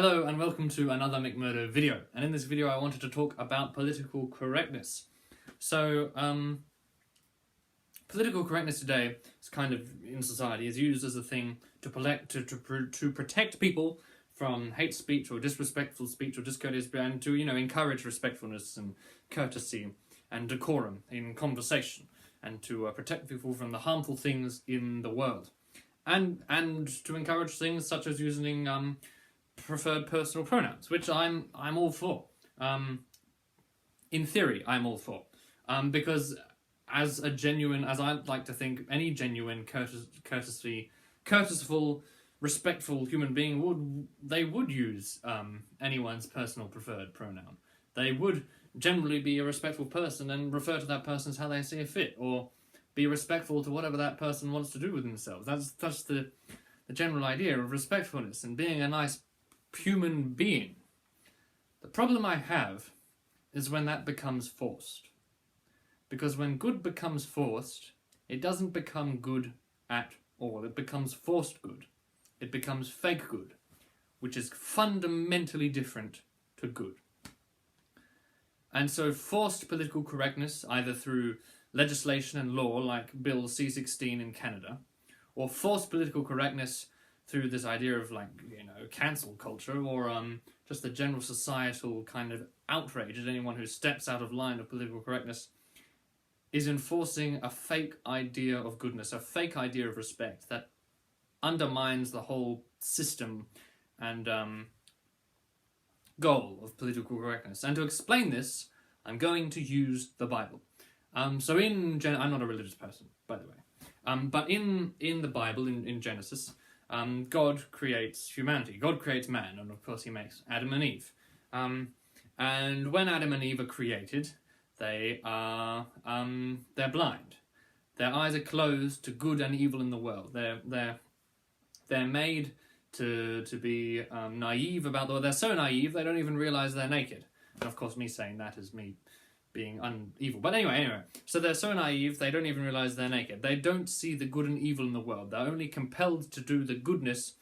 Hello and welcome to another McMurdo video, and in this video I wanted to talk about political correctness. So, political correctness today is kind of, in society, is used as a thing to protect people from hate speech or disrespectful speech or discourteous speech, and to, encourage respectfulness and courtesy and decorum in conversation, and to protect people from the harmful things in the world. And to encourage things such as using preferred personal pronouns, which I'm all for. In theory, I'm all for, because as I like to think, any genuine, courteousful, respectful human being would use anyone's personal preferred pronoun. They would generally be a respectful person and refer to that person as how they see fit, or be respectful to whatever that person wants to do with themselves. That's the general idea of respectfulness and being a nice human being. The problem I have is when that becomes forced. Because when good becomes forced, it doesn't become good at all. It becomes forced good. It becomes fake good, which is fundamentally different to good. And so forced political correctness, either through legislation and law like Bill C-16 in Canada, or forced political correctness through this idea of cancel culture, or just the general societal kind of outrage at anyone who steps out of line of political correctness, is enforcing a fake idea of goodness, a fake idea of respect that undermines the whole system and goal of political correctness. And to explain this, I'm going to use the Bible. I'm not a religious person, by the way. But in the Bible, in Genesis, God creates humanity. God creates man, and of course he makes Adam and Eve. And when Adam and Eve are created, they're blind. Their eyes are closed to good and evil in the world. They're made to be naive about the world. They're so naive they don't even realize they're naked. And of course, me saying that is me being evil. But anyway, so they're so naive they don't even realize they're naked. They don't see the good and evil in the world. They're only compelled to do the goodness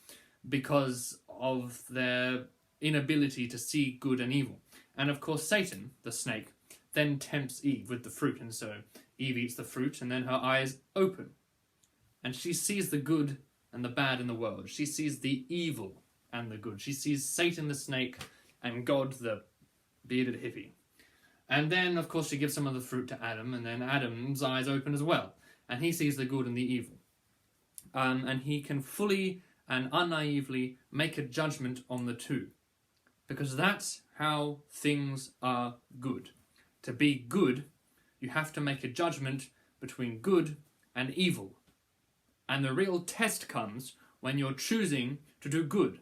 because of their inability to see good and evil. And of course, Satan, the snake, then tempts Eve with the fruit, and so Eve eats the fruit, and then her eyes open, and she sees the good and the bad in the world. She sees the evil and the good. She sees Satan the snake and God the bearded hippie. And then, of course, she gives some of the fruit to Adam, and then Adam's eyes open as well, and he sees the good and the evil. And he can fully and unnaively make a judgment on the two, because that's how things are good. To be good, you have to make a judgment between good and evil. And the real test comes when you're choosing to do good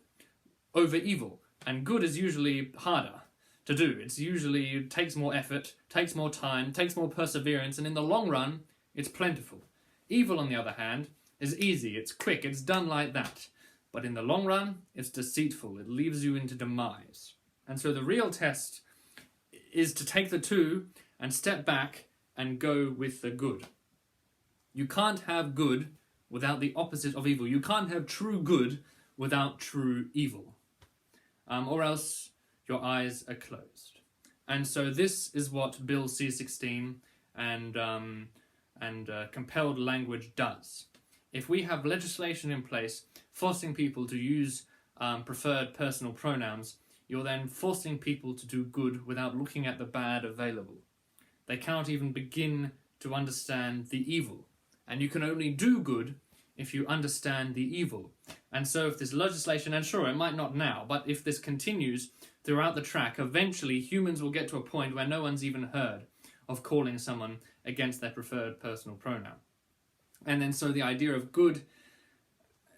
over evil. And good is usually harder to do. It takes more effort, takes more time, takes more perseverance, and in the long run, it's plentiful. Evil, on the other hand, is easy, it's quick, it's done like that. But in the long run, it's deceitful, it leaves you into demise. And so the real test is to take the two and step back and go with the good. You can't have good without the opposite of evil. You can't have true good without true evil. Or else your eyes are closed. And so this is what Bill C-16 and compelled language does. If we have legislation in place forcing people to use preferred personal pronouns, you're then forcing people to do good without looking at the bad available. They cannot even begin to understand the evil. And you can only do good if you understand the evil. And so if this legislation, and sure, it might not now, but if this continues throughout the track, eventually humans will get to a point where no one's even heard of calling someone against their preferred personal pronoun. And then so the idea of good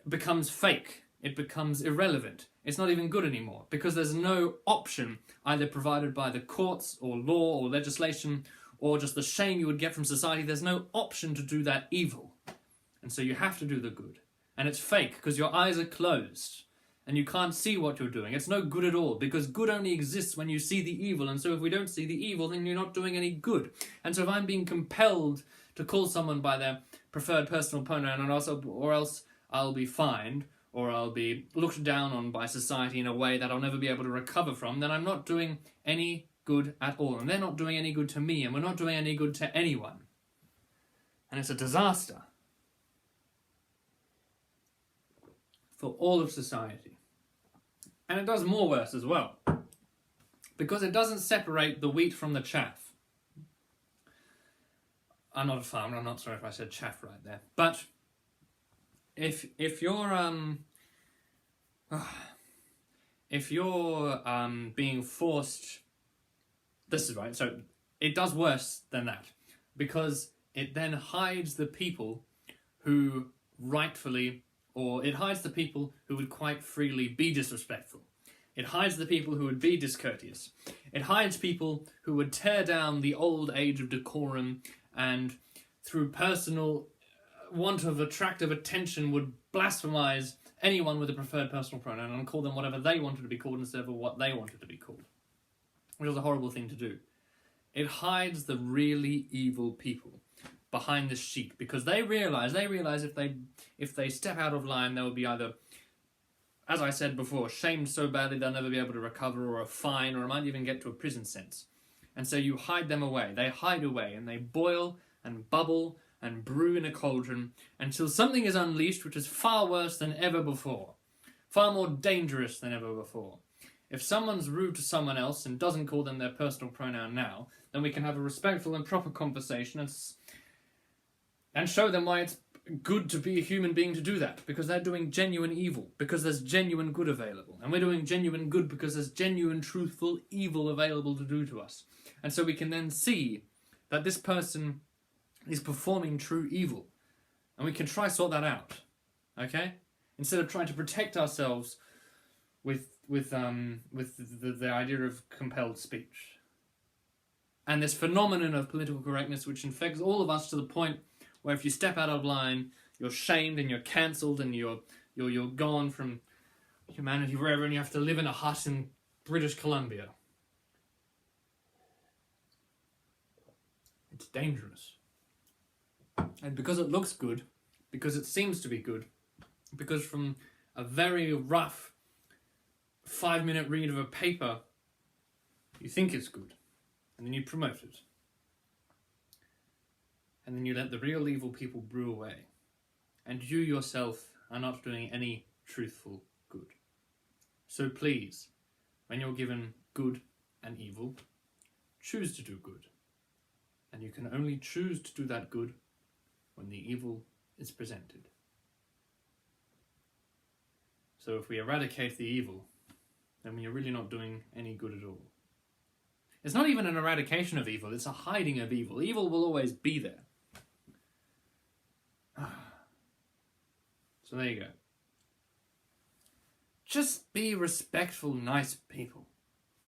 becomes fake. It becomes irrelevant. It's not even good anymore, because there's no option either provided by the courts or law or legislation or just the shame you would get from society. There's no option to do that evil. And so you have to do the good. And it's fake because your eyes are closed and you can't see what you're doing. It's no good at all, because good only exists when you see the evil. And so if we don't see the evil, then you're not doing any good. And so if I'm being compelled to call someone by their preferred personal pronoun, or else I'll be fined, or I'll be looked down on by society in a way that I'll never be able to recover from, then I'm not doing any good at all. And they're not doing any good to me, and we're not doing any good to anyone. And it's a disaster for all of society. And it does more worse as well, because it doesn't separate the wheat from the chaff. I'm not a farmer, I'm not sorry if I said chaff right there. But if you're being forced, this is right, so it does worse than that, because it then hides the people who rightfully, or it hides the people who would quite freely be disrespectful. It hides the people who would be discourteous. It hides people who would tear down the old age of decorum and through personal want of attractive attention would blasphemize anyone with a preferred personal pronoun and call them whatever they wanted to be called instead of what they wanted to be called. Which is a horrible thing to do. It hides the really evil people behind this sheet, because they realize if they step out of line, they'll be either, as I said before, shamed so badly they'll never be able to recover, or a fine, or it might even get to a prison sentence. And so you hide them away. They hide away, and they boil and bubble and brew in a cauldron until something is unleashed which is far worse than ever before, far more dangerous than ever before. If someone's rude to someone else and doesn't call them their personal pronoun now, then we can have a respectful and proper conversation and show them why it's good to be a human being to do that, because they're doing genuine evil, because there's genuine good available. And we're doing genuine good because there's genuine, truthful evil available to do to us. And so we can then see that this person is performing true evil. And we can try sort that out. Okay? Instead of trying to protect ourselves with the idea of compelled speech. And this phenomenon of political correctness which infects all of us to the point where if you step out of line, you're shamed and you're cancelled and you're gone from humanity forever, and you have to live in a hut in British Columbia. It's dangerous. And because it looks good, because it seems to be good, because from a very rough 5-minute read of a paper, you think it's good, and then you promote it. And then you let the real evil people brew away. And you yourself are not doing any truthful good. So please, when you're given good and evil, choose to do good. And you can only choose to do that good when the evil is presented. So if we eradicate the evil, then we are really not doing any good at all. It's not even an eradication of evil, it's a hiding of evil. Evil will always be there. So there you go. Just be respectful, nice people.